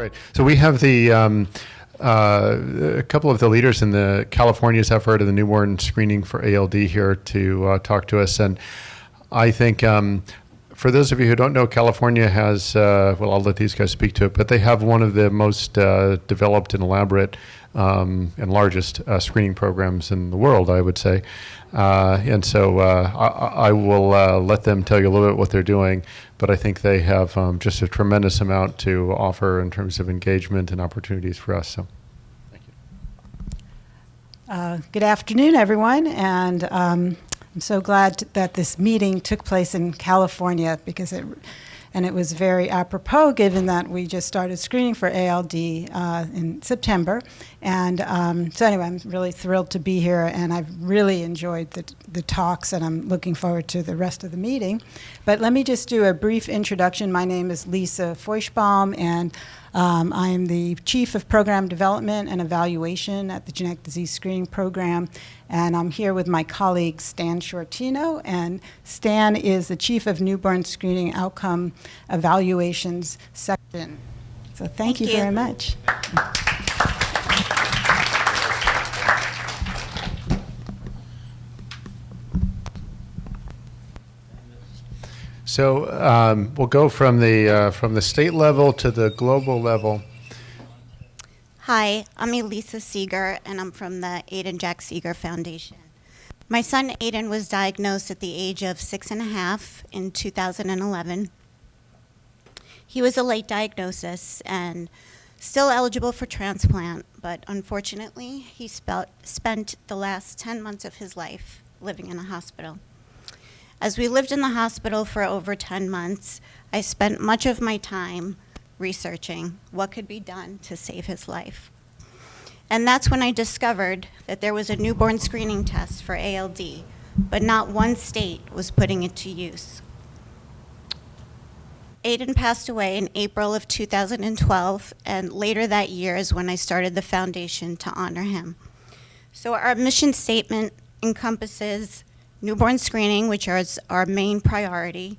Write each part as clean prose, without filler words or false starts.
Great. So we have a couple of the leaders in the California's effort of the newborn screening for ALD here to talk to us. And I think for those of you who don't know, California has, well, I'll let these guys speak to it, but they have one of the most developed and elaborate and largest screening programs in the world, I would say. And so I will let them tell you a little bit what they're doing, but I think they have just a tremendous amount to offer in terms of engagement and opportunities for us. So, thank you. Good afternoon, everyone, and I'm so glad that this meeting took place in California because it was very apropos given that we just started screening for ALD in September. And so anyway, I'm really thrilled to be here, and I've really enjoyed the talks, and I'm looking forward to the rest of the meeting. But let me just do a brief introduction. My name is Lisa Feuchtbaum, and I am the Chief of Program Development and Evaluation at the Genetic Disease Screening Program, and I'm here with my colleague Stan Shortino, and Stan is the Chief of Newborn Screening Outcome Evaluations Section. So thank you very much. So we'll go from the state level to the global level. Hi, I'm Elisa Seeger, and I'm from the Aiden Jack Seeger Foundation. My son Aiden was diagnosed at the age of 6.5 in 2011. He was a late diagnosis and still eligible for transplant, but unfortunately, he spent the last 10 months of his life living in a hospital. As we lived in the hospital for over 10 months, I spent much of my time researching what could be done to save his life. And that's when I discovered that there was a newborn screening test for ALD, but not one state was putting it to use. Aiden passed away in April of 2012, and later that year is when I started the foundation to honor him. So our mission statement encompasses newborn screening, which is our main priority,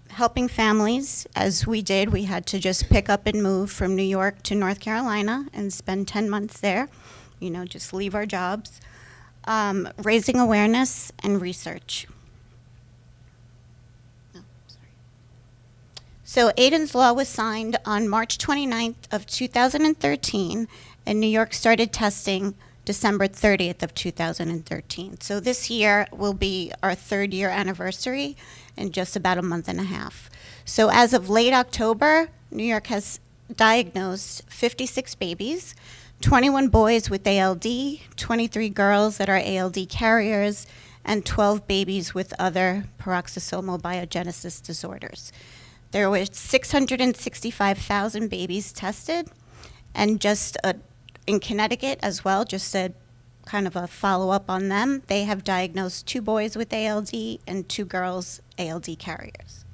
helping families, as we did. We had to just pick up and move from New York to North Carolina and spend 10 months there, just leave our jobs, raising awareness and research. So Aiden's Law was signed on March 29th of 2013, and New York started testing December 30th of 2013. So this year will be our 3rd year anniversary in just about a month and a half. So as of late October, New York has diagnosed 56 babies, 21 boys with ALD, 23 girls that are ALD carriers, and 12 babies with other peroxisomal biogenesis disorders. There were 665,000 babies tested, and just in Connecticut as well, just a kind of a follow-up on them, they have diagnosed 2 boys with ALD and 2 girls ALD carriers.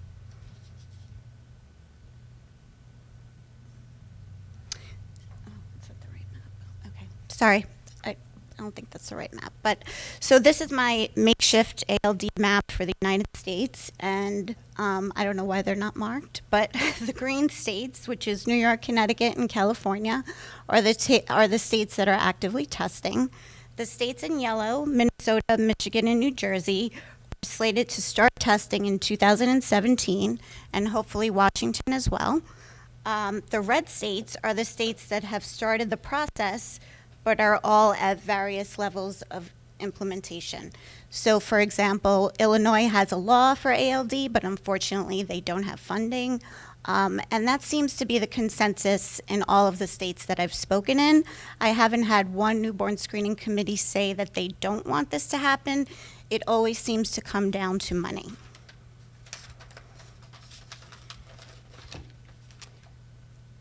Is that the right map? Okay, sorry, I don't think that's the right map. But so this is my makeshift ALD map for the United States, and I don't know why they're not marked, but the green states, which is New York, Connecticut, and California, are the states that are actively testing. The states in yellow, Minnesota, Michigan, and New Jersey, are slated to start testing in 2017, and hopefully Washington as well. The red states are the states that have started the process, but are all at various levels of implementation. So for example, Illinois has a law for ALD, but unfortunately they don't have funding. And that seems to be the consensus in all of the states that I've spoken in. I haven't had one newborn screening committee say that they don't want this to happen. It always seems to come down to money.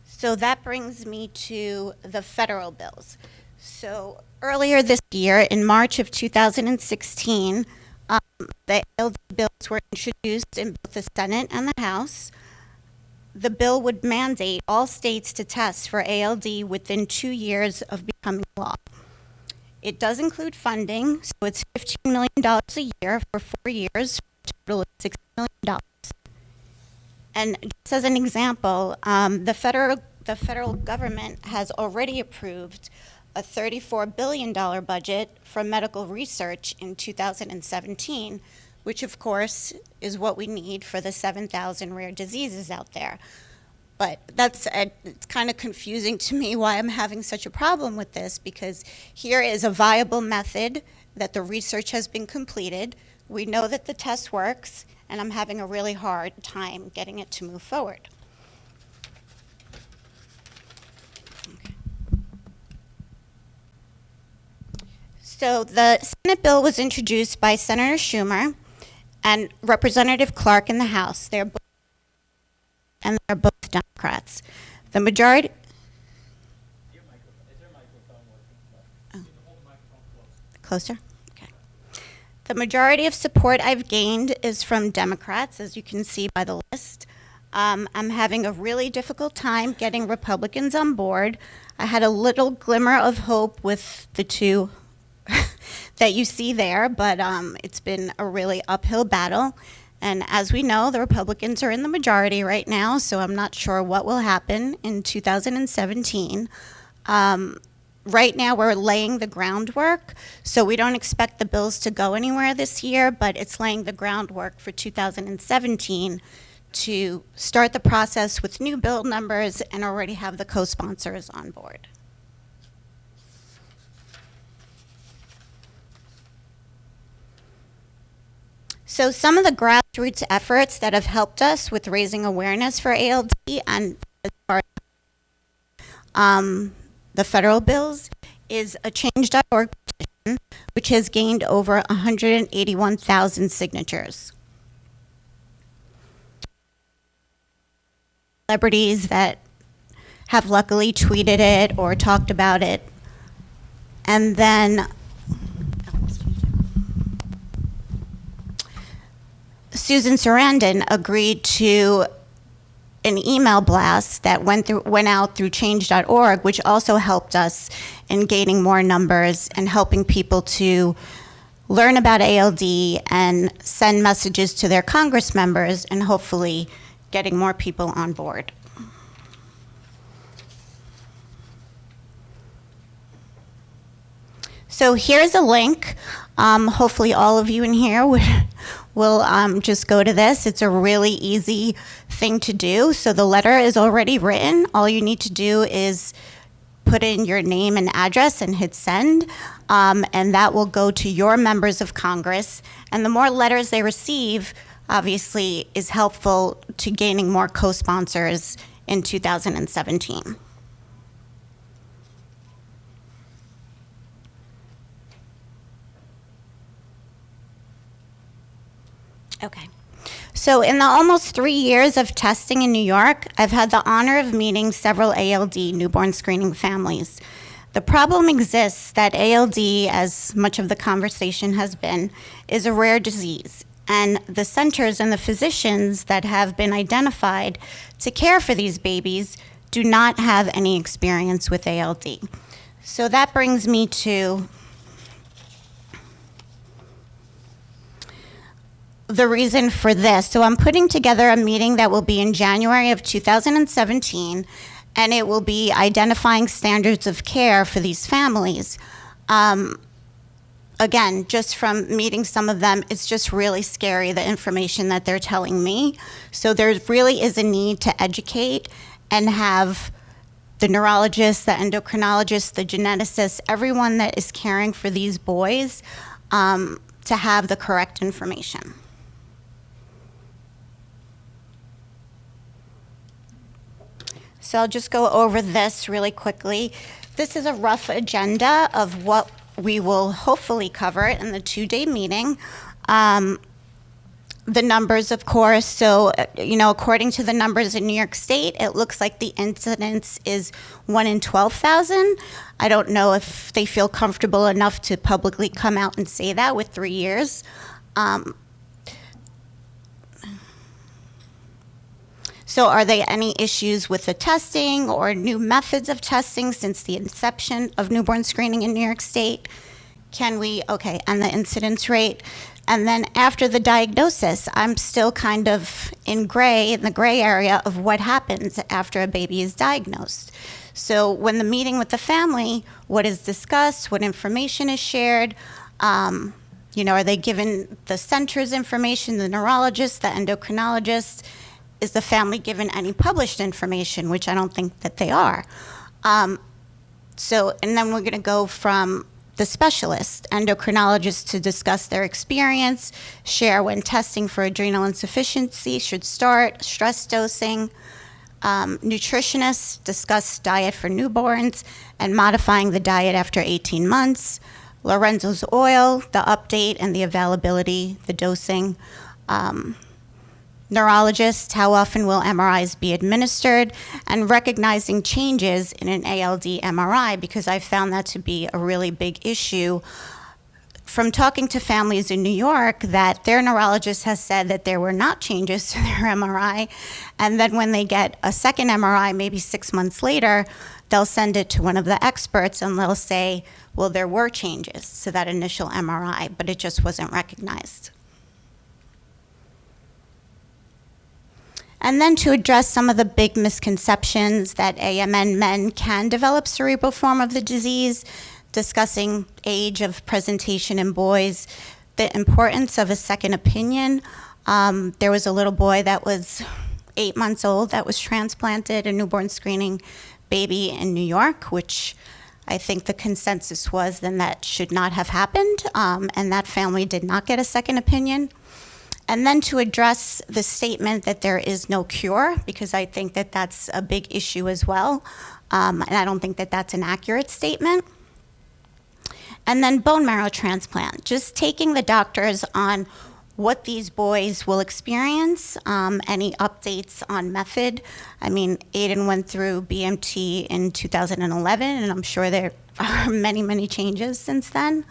So that brings me to the federal bills. So earlier this year, in March of 2016, the ALD bills were introduced in both the Senate and the House. The bill would mandate all states to test for ALD within 2 years of becoming law. It does include funding, so it's $15 million a year for 4 years, for a total of $60 million. And just as an example, the federal the federal government has already approved a $34 billion budget for medical research in 2017, which of course is what we need for the 7,000 rare diseases out there. But it's kind of confusing to me why I'm having such a problem with this, because here is a viable method that the research has been completed. We know that the test works, and I'm having a really hard time getting it to move forward. Okay. So the Senate bill was introduced by Senator Schumer and Representative Clark in the House. They're both Democrats. The majority. Is your microphone working? Oh. You need to hold the microphone Closer? close. Okay. The majority of support I've gained is from Democrats, as you can see by the list. I'm having a really difficult time getting Republicans on board. I had a little glimmer of hope with the two that you see there, but it's been a really uphill battle. And as we know, the Republicans are in the majority right now, so I'm not sure what will happen in 2017. Right now, we're laying the groundwork, so we don't expect the bills to go anywhere this year, but it's laying the groundwork for 2017 to start the process with new bill numbers and already have the co-sponsors on board. So some of the grassroots efforts that have helped us with raising awareness for ALD and as far as the federal bills is a Change.org petition, which has gained over 181,000 signatures. Celebrities that have luckily tweeted it or talked about it. And then Susan Sarandon agreed to an email blast that went out through Change.org, which also helped us in gaining more numbers and helping people to learn about ALD and send messages to their Congress members and hopefully getting more people on board. So here's a link. Hopefully all of you in here will just go to this. It's a really easy thing to do. So the letter is already written. All you need to do is put in your name and address and hit send, and that will go to your members of Congress. And the more letters they receive, obviously, is helpful to gaining more co-sponsors in 2017. Okay. So in the almost 3 years of testing in New York, I've had the honor of meeting several ALD newborn screening families. The problem exists that ALD, as much of the conversation has been, is a rare disease. And the centers and the physicians that have been identified to care for these babies do not have any experience with ALD. So that brings me to the reason for this. So I'm putting together a meeting that will be in January of 2017, and it will be identifying standards of care for these families. Again, just from meeting some of them, it's just really scary, the information that they're telling me. So there really is a need to educate and have the neurologists, the endocrinologists, the geneticists, everyone that is caring for these boys to have the correct information. So I'll just go over this really quickly. This is a rough agenda of what we will hopefully cover in the 2-day meeting. The numbers, of course, so, according to the numbers in New York State, it looks like the incidence is 1 in 12,000. I don't know if they feel comfortable enough to publicly come out and say that with 3 years. So are there any issues with the testing or new methods of testing since the inception of newborn screening in New York State? And the incidence rate. And then after the diagnosis, I'm still kind of in the gray area of what happens after a baby is diagnosed. So when the meeting with the family, what is discussed, what information is shared, are they given the center's information, the neurologist, the endocrinologist? Is the family given any published information, which I don't think that they are? And then we're going to go from the specialist, endocrinologist, to discuss their experience, share when testing for adrenal insufficiency should start, stress dosing. Nutritionists discuss diet for newborns and modifying the diet after 18 months. Lorenzo's oil, the update and the availability, the dosing. Neurologist, how often will MRIs be administered, and recognizing changes in an ALD MRI, because I found that to be a really big issue from talking to families in New York, that their neurologist has said that there were not changes to their MRI, and then when they get a second MRI, maybe 6 months later, they'll send it to one of the experts and they'll say, well, there were changes to that initial MRI, but it just wasn't recognized. And then to address some of the big misconceptions that AMN men can develop cerebral form of the disease, discussing age of presentation in boys, the importance of a second opinion. There was a little boy that was 8 months old that was transplanted, a newborn screening baby in New York, which I think the consensus was then that should not have happened, and that family did not get a second opinion. And then to address the statement that there is no cure, because I think that that's a big issue as well, and I don't think that that's an accurate statement. And then bone marrow transplant, just taking the doctors on what these boys will experience, any updates on method. I mean, Aiden went through BMT in 2011, and I'm sure there are many, many changes since then.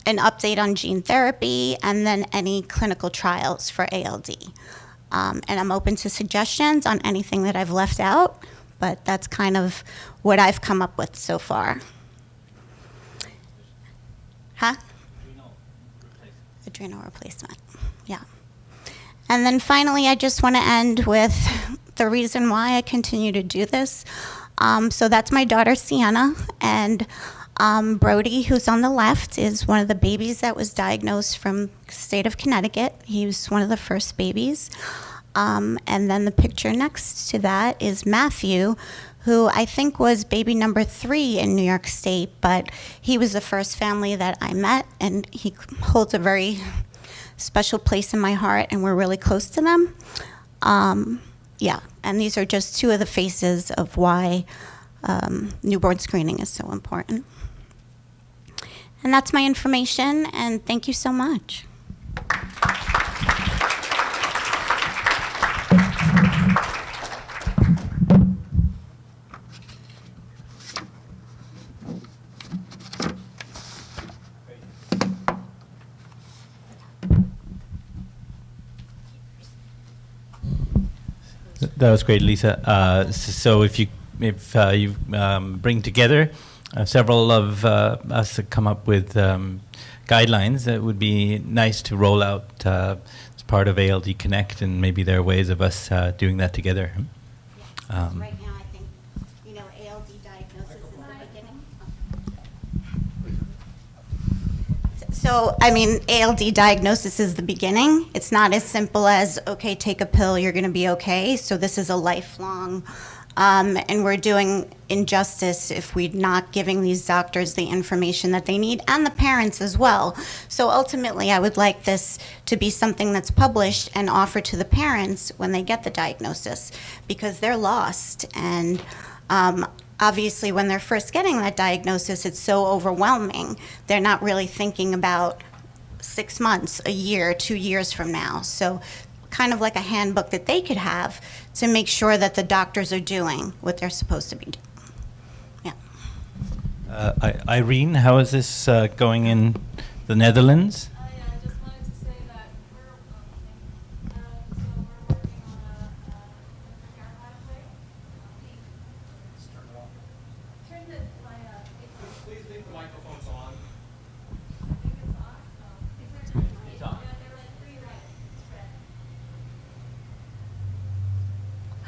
An update on gene therapy, and then any clinical trials for ALD. And I'm open to suggestions on anything that I've left out, but that's kind of what I've come up with so far. Huh? Adrenal replacement, yeah. And then finally, I just want to end with the reason why I continue to do this. So that's my daughter, Sienna, and Brody, who's on the left, is one of the babies that was diagnosed from the state of Connecticut. He was one of the first babies. And then the picture next to that is Matthew, who I think was baby number 3 in New York State, but he was the first family that I met, and he holds a very special place in my heart, and we're really close to them. Yeah, and these are just 2 of the faces of why newborn screening is so important. And that's my information, and thank you so much. That was great, Lisa. So if you bring together several of us to come up with guidelines, that would be nice to roll out as part of ALD Connect, and maybe there are ways of us doing that together. Right now, I think, ALD diagnosis is the beginning. So, I mean, ALD diagnosis is the beginning. It's not as simple as, okay, take a pill, you're going to be okay. So this is a lifelong, and we're doing injustice if we're not giving these doctors the information that they need, and the parents as well. So ultimately, I would like this to be something that's published and offered to the parents when they get the diagnosis, because they're lost. And obviously, when they're first getting that diagnosis, it's so overwhelming. They're not really thinking about 6 months, a year, 2 years from now. So kind of like a handbook that they could have to make sure that the doctors are doing what they're supposed to be doing. Yeah. Irene, how is this going in the Netherlands? Yeah, I just wanted to say that we're working on a care pathway. Turn the Please leave the microphones on. I think it's on.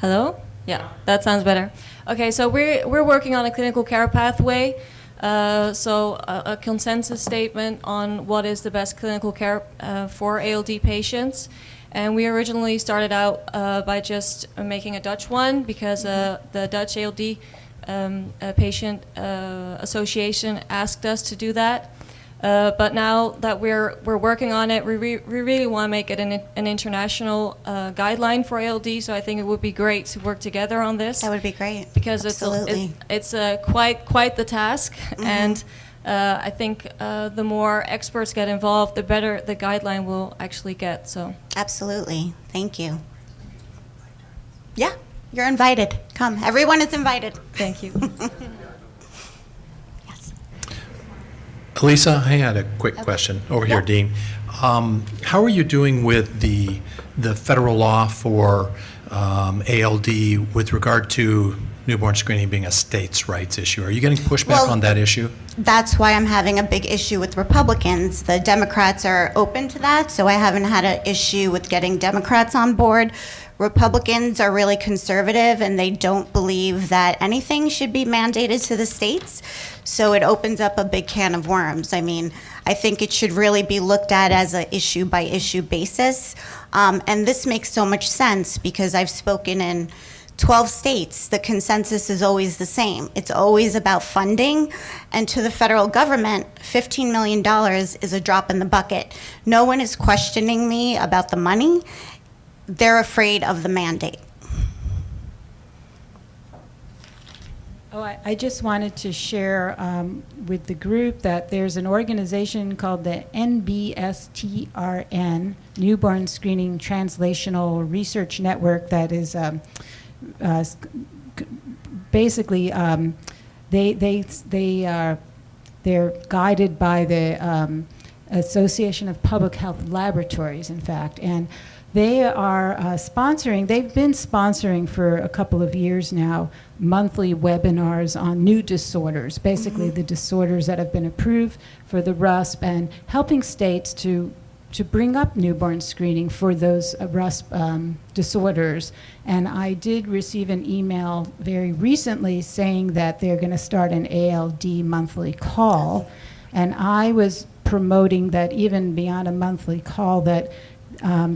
Hello? Yeah, that sounds better. Okay, so we're working on a clinical care pathway. A consensus statement on what is the best clinical care for ALD patients. And we originally started out by just making a Dutch one because the Dutch ALD Patient Association asked us to do that. But now that we're working on it, we really want to make it an international guideline for ALD. So I think it would be great to work together on this. That would be great. Because Absolutely. it's quite the task, and I think the more experts get involved, the better the guideline will actually get. So Absolutely. Thank you. Yeah, you're invited. Come. Everyone is invited. thank you. Yes. Elisa, I had a quick question over here, Dean. How are you doing with the federal law for ALD with regard to newborn screening being a states' rights issue? Are you getting pushback Well, on that issue? That's why I'm having a big issue with Republicans. The Democrats are open to that, so I haven't had an issue with getting Democrats on board. Republicans are really conservative, and they don't believe that anything should be mandated to the states. So it opens up a big can of worms. I mean, I think it should really be looked at as an issue-by-issue basis. And this makes so much sense because I've spoken in 12 states. The consensus is always the same. It's always about funding. And to the federal government, $15 million is a drop in the bucket. No one is questioning me about the money. They're afraid of the mandate. Oh, I just wanted to share with the group that there's an organization called the NBSTRN, Newborn Screening Translational Research Network, that is basically they're guided by the Association of Public Health Laboratories, in fact, and they are they've been sponsoring for a couple of years now monthly webinars on new disorders, basically the disorders that have been approved for the RUSP, and helping states to bring up newborn screening for those RUSP disorders. And I did receive an email very recently saying that they're going to start an ALD monthly call, and I was promoting that even beyond a monthly call, that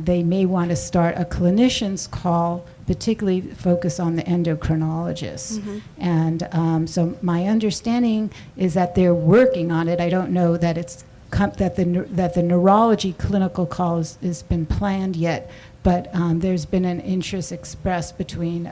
they may want to start a clinician's call, particularly focus on the endocrinologists. And so my understanding is that they're working on it. I don't know that it's that the neurology clinical call has been planned yet, but there's been an interest expressed between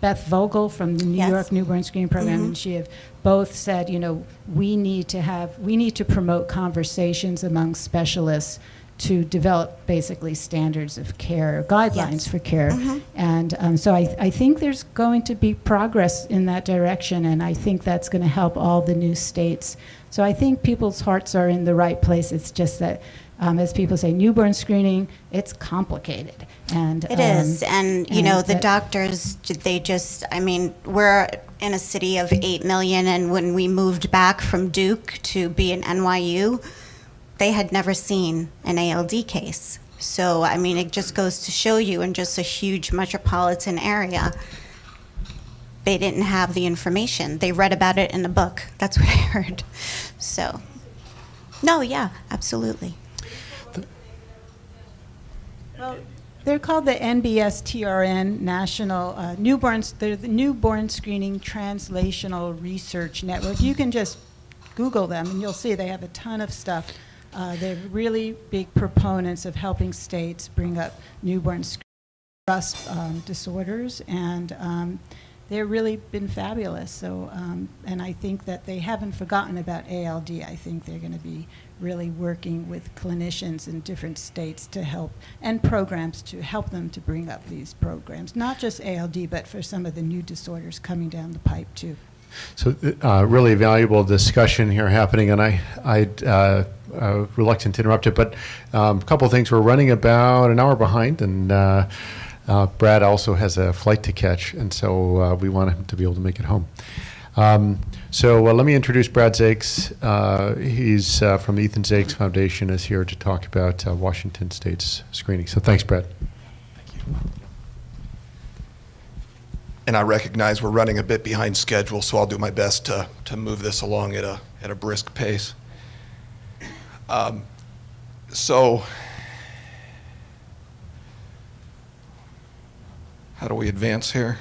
Beth Vogel from the New York Newborn Screening Program and she have both said, you know, we need to promote conversations among specialists to develop basically standards of care, guidelines for care. And so I think there's going to be progress in that direction, and I think that's going to help all the new states. So I think people's hearts are in the right place. It's just that, as people say, newborn screening, it's complicated. And it is, and you know, the doctors, they just, I mean, we're in a city of 8 million, and when we moved back from Duke to be in NYU, they had never seen an ALD case. So, I mean, it just goes to show you, in just a huge metropolitan area, they didn't have the information. They read about it in a book. That's what I heard. So, no, yeah, absolutely. well, they're called the NBSTRN National they're the Newborn Screening Translational Research Network. You can just Google them and you'll see they have a ton of stuff. They're really big proponents of helping states bring up newborn RUSP disorders, and they've really been fabulous. So, and I think that they haven't forgotten about ALD. I think they're going to be really working with clinicians in different states to help, and programs to help them to bring up these programs, not just ALD, but for some of the new disorders coming down the pipe too. So really valuable discussion here happening, and I'm reluctant to interrupt it, but a couple of things. We're running about an hour behind, and Brad also has a flight to catch, and so we want him to be able to make it home. So let me introduce Brad Zakes. He's from the Ethan Zakes Foundation, is here to talk about Washington State's screening. So thanks, Brad. Thank you. and I recognize we're running a bit behind schedule, so I'll do my best to move this along at a brisk pace. So how do we advance here?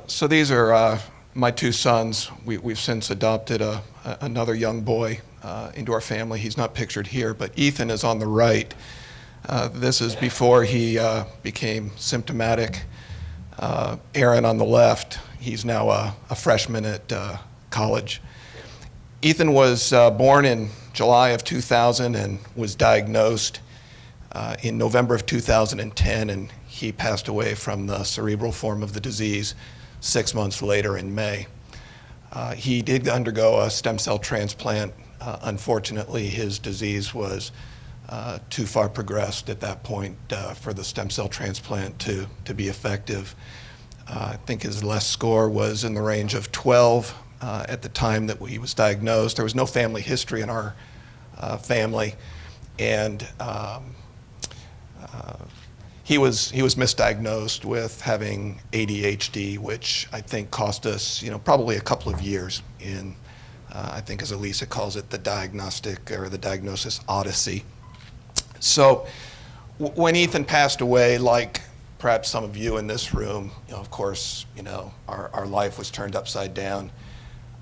So these are my two sons. We've since adopted another young boy into our family. He's not pictured here, but Ethan is on the right. This is before he became symptomatic. Aaron on the left, he's now a freshman at college. Ethan was born in July of 2000 and was diagnosed in November of 2010, and he passed away from the cerebral form of the disease 6 months later in May. He did undergo a stem cell transplant. Unfortunately, his disease was too far progressed at that point for the stem cell transplant to be effective. I think his LES score was in the range of 12 at the time that he was diagnosed. There was no family history in our family, and he was misdiagnosed with having ADHD, which I think cost us, probably a couple of years in, I think as Elisa calls it, the diagnostic or the diagnosis odyssey. So when Ethan passed away, like perhaps some of you in this room, of course, our life was turned upside down.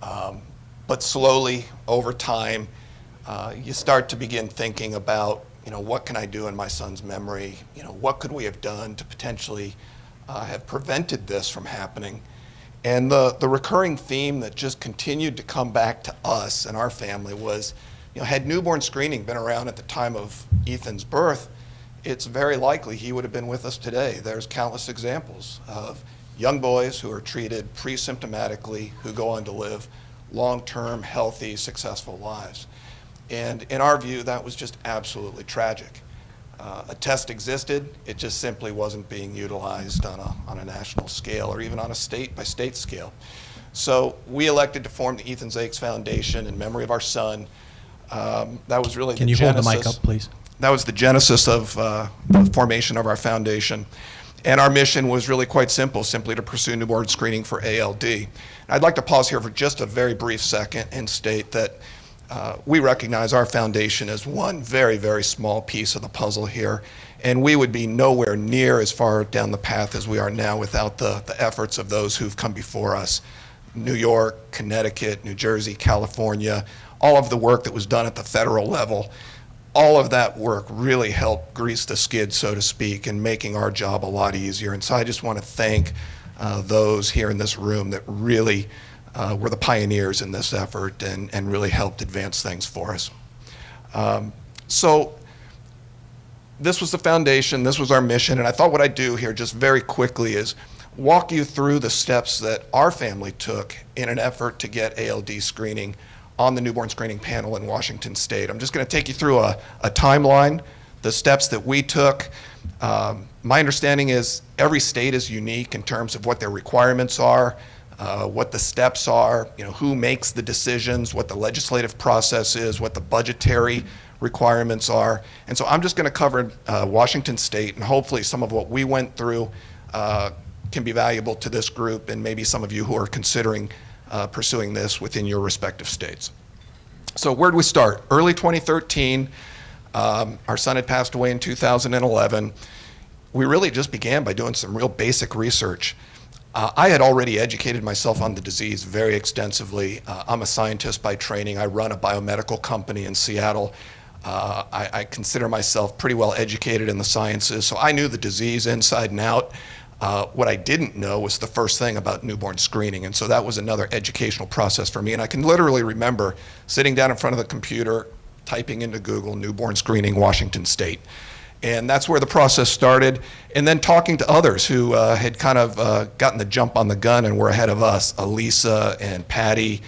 But slowly, over time, you start to begin thinking about, what can I do in my son's memory? What could we have done to potentially have prevented this from happening? And the recurring theme that just continued to come back to us and our family was, had newborn screening been around at the time of Ethan's birth, it's very likely he would have been with us today. There's countless examples of young boys who are treated pre-symptomatically who go on to live long-term, healthy, successful lives. And in our view, that was just absolutely tragic. A test existed, it just simply wasn't being utilized on a national scale or even on a state-by-state scale. So we elected to form the Ethan Zakes Foundation in memory of our son. That was really Can the you genesis. hold the mic up, please? That was the genesis of the formation of our foundation. And our mission was really quite simple, simply to pursue newborn screening for ALD. I'd like to pause here for just a very brief second and state that we recognize our foundation as one very, very small piece of the puzzle here, and we would be nowhere near as far down the path as we are now without the efforts of those who've come before us. New York, Connecticut, New Jersey, California, all of the work that was done at the federal level, all of that work really helped grease the skid, so to speak, in making our job a lot easier. And so I just want to thank those here in this room that really were the pioneers in this effort and really helped advance things for us. So this was the foundation, this was our mission, and I thought what I'd do here just very quickly is walk you through the steps that our family took in an effort to get ALD screening on the newborn screening panel in Washington State. I'm just going to take you through a timeline, the steps that we took. My understanding is every state is unique in terms of what their requirements are, what the steps are, who makes the decisions, what the legislative process is, what the budgetary requirements are. And so I'm just going to cover Washington State, and hopefully some of what we went through can be valuable to this group and maybe some of you who are considering pursuing this within your respective states. So where do we start? Early 2013, our son had passed away in 2011. We really just began by doing some real basic research. I had already educated myself on the disease very extensively. I'm a scientist by training. I run a biomedical company in Seattle. I consider myself pretty well educated in the sciences, so I knew the disease inside and out. What I didn't know was the first thing about newborn screening, and so that was another educational process for me. And I can literally remember sitting down in front of the computer, typing into Google, newborn screening, Washington State. And that's where the process started. And then talking to others who had kind of gotten the jump on the gun and were ahead of us, Elisa and Patty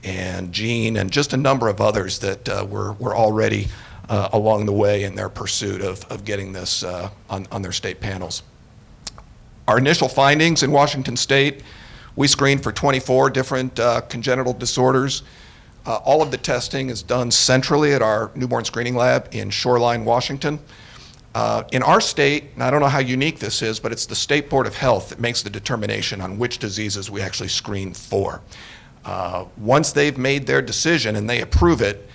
and Jean and just a number of others that were already along the way in their pursuit of getting this on their state panels. Our initial findings in Washington State, we screened for 24 different congenital disorders. All of the testing is done centrally at our newborn screening lab in Shoreline, Washington. In our state, and I don't know how unique this is, but it's the State Board of Health that makes the determination on which diseases we actually screen for. Once they've made their decision and they approve it,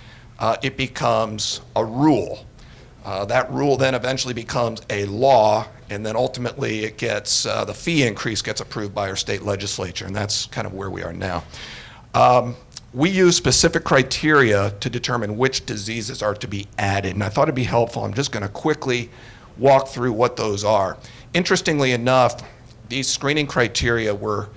it becomes a rule. That rule then eventually becomes a law, and then ultimately it gets, the fee increase gets approved by our state legislature, and that's kind of where we are now. We use specific criteria to determine which diseases are to be added, and I thought it'd be helpful. I'm just going to quickly walk through what those are. Interestingly enough, these screening criteria were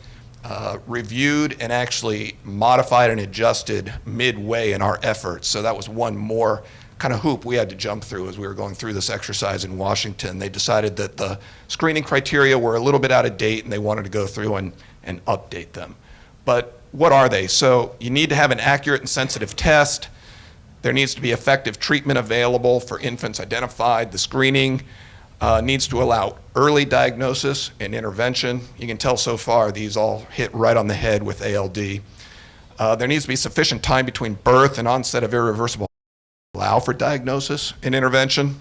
reviewed and actually modified and adjusted midway in our efforts, so that was one more kind of hoop we had to jump through as we were going through this exercise in Washington. They decided that the screening criteria were a little bit out of date and they wanted to go through and update them. But what are they? So you need to have an accurate and sensitive test. There needs to be effective treatment available for infants identified. The screening needs to allow early diagnosis and intervention. You can tell so far these all hit right on the head with ALD. There needs to be sufficient time between birth and onset of irreversible allow for diagnosis and intervention.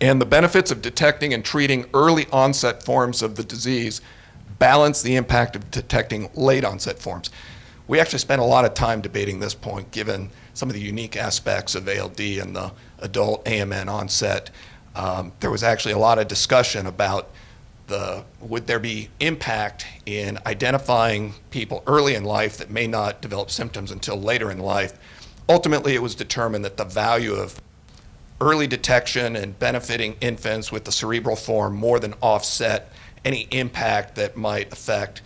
And the benefits of detecting and treating early onset forms of the disease balance the impact of detecting late onset forms. We actually spent a lot of time debating this point given some of the unique aspects of ALD and the adult AMN onset. There was actually a lot of discussion about would there be impact in identifying people early in life that may not develop symptoms until later in life. Ultimately, it was determined that the value of early detection and benefiting infants with the cerebral form more than offset any impact that might affect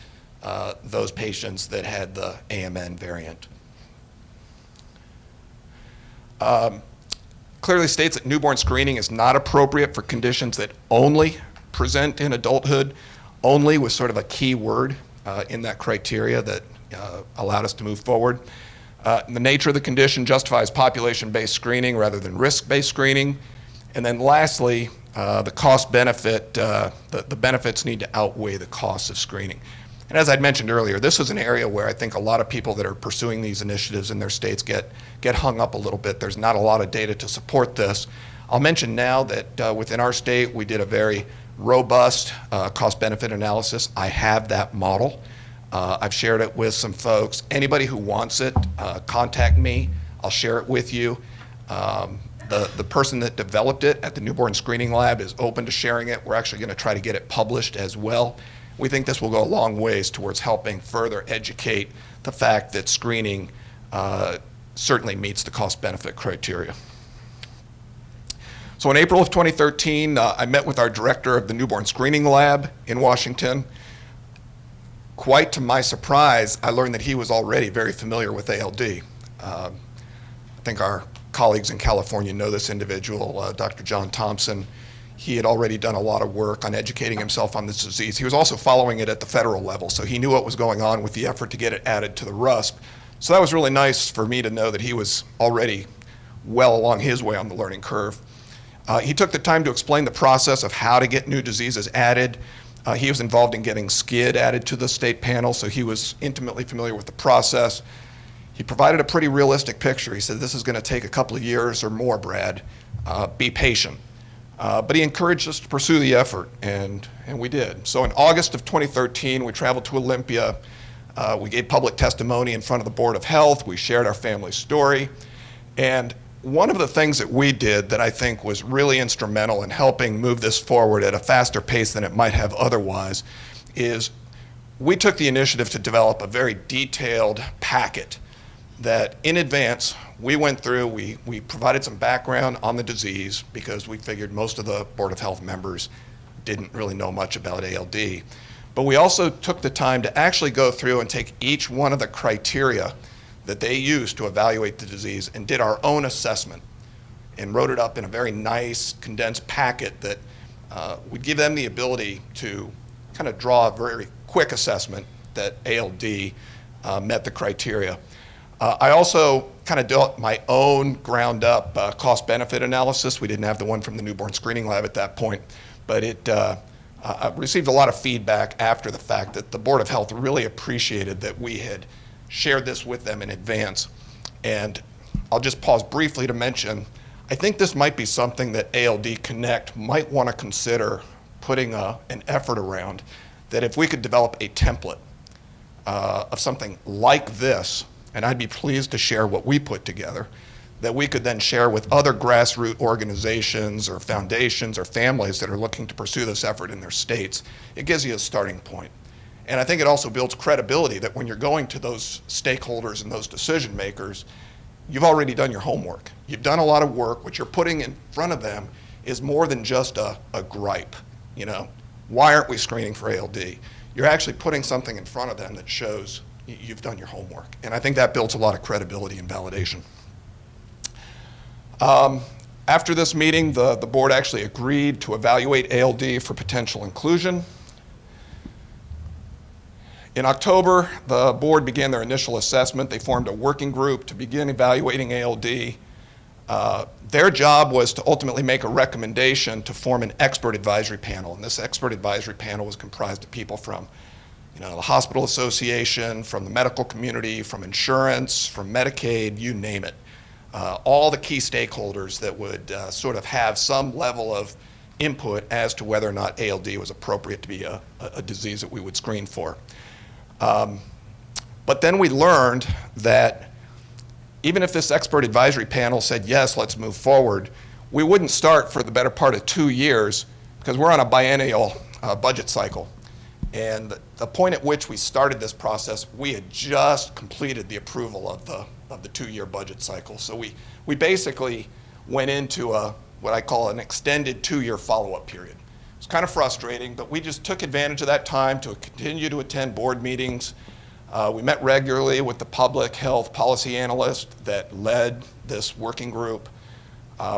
those patients that had the AMN variant. Clearly states that newborn screening is not appropriate for conditions that only present in adulthood. Only was sort of a key word in that criteria that allowed us to move forward. The nature of the condition justifies population-based screening rather than risk-based screening. And then lastly, the cost-benefit, the benefits need to outweigh the costs of screening. And as I'd mentioned earlier, this is an area where I think a lot of people that are pursuing these initiatives in their states get hung up a little bit. There's not a lot of data to support this. I'll mention now that within our state, we did a very robust cost-benefit analysis. I have that model. I've shared it with some folks. Anybody who wants it, contact me. I'll share it with you. The person that developed it at the Newborn Screening Lab is open to sharing it. We're actually going to try to get it published as well. We think this will go a long ways towards helping further educate the fact that screening certainly meets the cost-benefit criteria. So in April of 2013, I met with our director of the Newborn Screening Lab in Washington. Quite to my surprise, I learned that he was already very familiar with ALD. I think our colleagues in California know this individual, Dr. John Thompson. He had already done a lot of work on educating himself on this disease. He was also following it at the federal level, so he knew what was going on with the effort to get it added to the RUSP. So that was really nice for me to know that he was already well along his way on the learning curve. He took the time to explain the process of how to get new diseases added. He was involved in getting SCID added to the state panel, so he was intimately familiar with the process. He provided a pretty realistic picture. He said, this is going to take a couple of years or more, Brad. Be patient. But he encouraged us to pursue the effort, and we did. So in August of 2013, we traveled to Olympia. We gave public testimony in front of the Board of Health. We shared our family story. And one of the things that we did that I think was really instrumental in helping move this forward at a faster pace than it might have otherwise is we took the initiative to develop a very detailed packet that in advance we went through, we provided some background on the disease because we figured most of the Board of Health members didn't really know much about ALD. But we also took the time to actually go through and take each one of the criteria that they used to evaluate the disease and did our own assessment and wrote it up in a very nice condensed packet that would give them the ability to kind of draw a very quick assessment that ALD met the criteria. I also kind of built my own ground up cost-benefit analysis. We didn't have the one from the Newborn Screening Lab at that point, but it received a lot of feedback after the fact that the Board of Health really appreciated that we had shared this with them in advance. And I'll just pause briefly to mention, I think this might be something that ALD Connect might want to consider putting an effort around, that if we could develop a template of something like this, and I'd be pleased to share what we put together, that we could then share with other grassroots organizations or foundations or families that are looking to pursue this effort in their states. It gives you a starting point. And I think it also builds credibility that when you're going to those stakeholders and those decision makers, you've already done your homework. You've done a lot of work. What you're putting in front of them is more than just a gripe. You know, why aren't we screening for ALD? You're actually putting something in front of them that shows you've done your homework. And I think that builds a lot of credibility and validation. After this meeting, the board actually agreed to evaluate ALD for potential inclusion. In October, the board began their initial assessment. They formed a working group to begin evaluating ALD. Their job was to ultimately make a recommendation to form an expert advisory panel. And this expert advisory panel was comprised of people from, you know, the hospital association, from the medical community, from insurance, from Medicaid, you name it. All the key stakeholders that would sort of have some level of input as to whether or not ALD was appropriate to be a disease that we would screen for. But then we learned that even if this expert advisory panel said, yes, let's move forward, we wouldn't start for the better part of 2 years because we're on a biennial budget cycle. And the point at which we started this process, we had just completed the approval of the 2-year budget cycle. So we basically went into what I call an extended 2-year follow-up period. It's kind of frustrating, but we just took advantage of that time to continue to attend board meetings. We met regularly with the public health policy analyst that led this working group.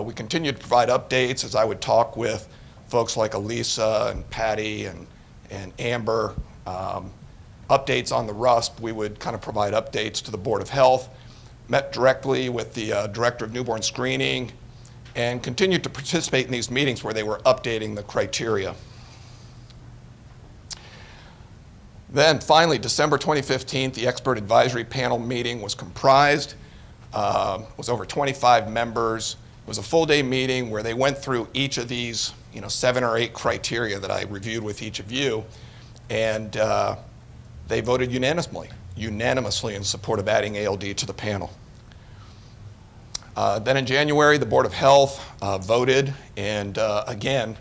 We continued to provide updates as I would talk with folks like Elisa and Patty and Amber. Updates on the RUSP, we would kind of provide updates to the Board of Health. Met directly with the Director of Newborn Screening and continued to participate in these meetings where they were updating the criteria. Then finally, December 2015, the expert advisory panel meeting was comprised, was over 25 members. It was a full day meeting where they went through each of these 7 or 8 criteria that I reviewed with each of you, and they voted unanimously in support of adding ALD to the panel. Then in January, the Board of Health voted and again,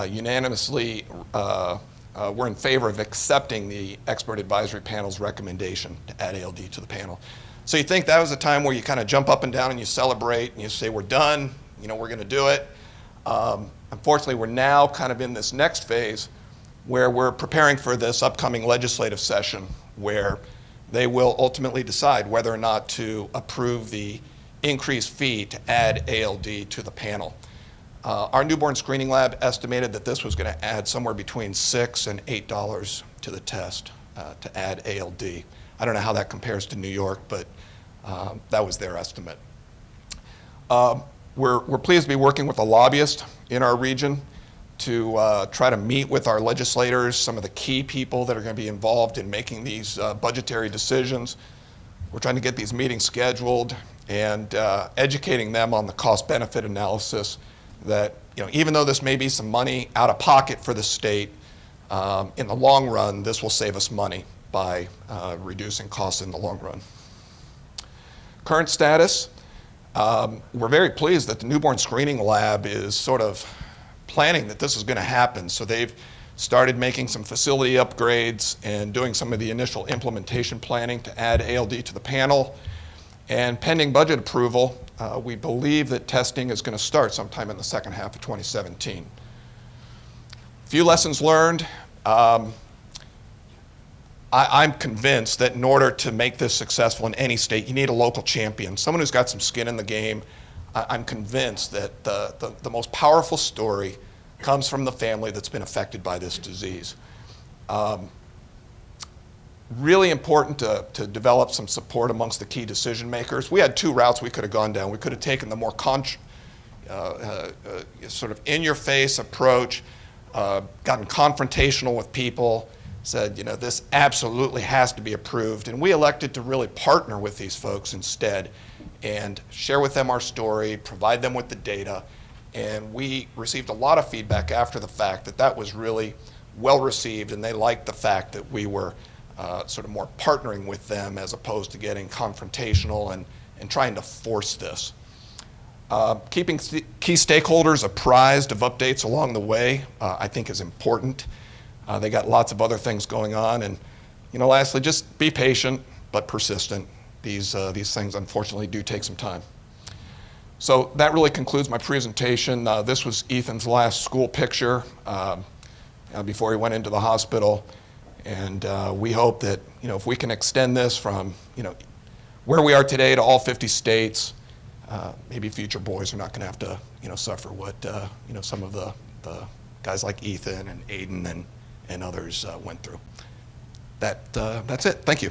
unanimously were in favor of accepting the expert advisory panel's recommendation to add ALD to the panel. So you think that was a time where you kind of jump up and down and you celebrate and you say, we're done, we're going to do it. Unfortunately, we're now kind of in this next phase where we're preparing for this upcoming legislative session where they will ultimately decide whether or not to approve the increased fee to add ALD to the panel. Our newborn screening lab estimated that this was going to add somewhere between $6 and $8 to the test to add ALD. I don't know how that compares to New York, but that was their estimate. We're pleased to be working with a lobbyist in our region to try to meet with our legislators, some of the key people that are going to be involved in making these budgetary decisions. We're trying to get these meetings scheduled and educating them on the cost-benefit analysis that, even though this may be some money out of pocket for the state, in the long run, this will save us money by reducing costs in the long run. Current status, we're very pleased that the newborn screening lab is sort of planning that this is going to happen. So they've started making some facility upgrades and doing some of the initial implementation planning to add ALD to the panel. And pending budget approval, we believe that testing is going to start sometime in the second half of 2017. A few lessons learned. I'm convinced that in order to make this successful in any state, you need a local champion, someone who's got some skin in the game. I'm convinced that the most powerful story comes from the family that's been affected by this disease. Really important to develop some support amongst the key decision makers. We had 2 routes we could have gone down. We could have taken the more sort of in-your-face approach, gotten confrontational with people, said, this absolutely has to be approved. And we elected to really partner with these folks instead and share with them our story, provide them with the data. And we received a lot of feedback after the fact that that was really well received, and they liked the fact that we were sort of more partnering with them as opposed to getting confrontational and trying to force this. Keeping key stakeholders apprised of updates along the way, I think is important. They got lots of other things going on, and lastly, just be patient but persistent. These things unfortunately do take some time. So that really concludes my presentation. This was Ethan's last school picture before he went into the hospital, and we hope that if we can extend this from where we are today to all 50 states, maybe future boys are not going to have to suffer what some of the guys like Ethan and Aiden and others went through. That's it. Thank you.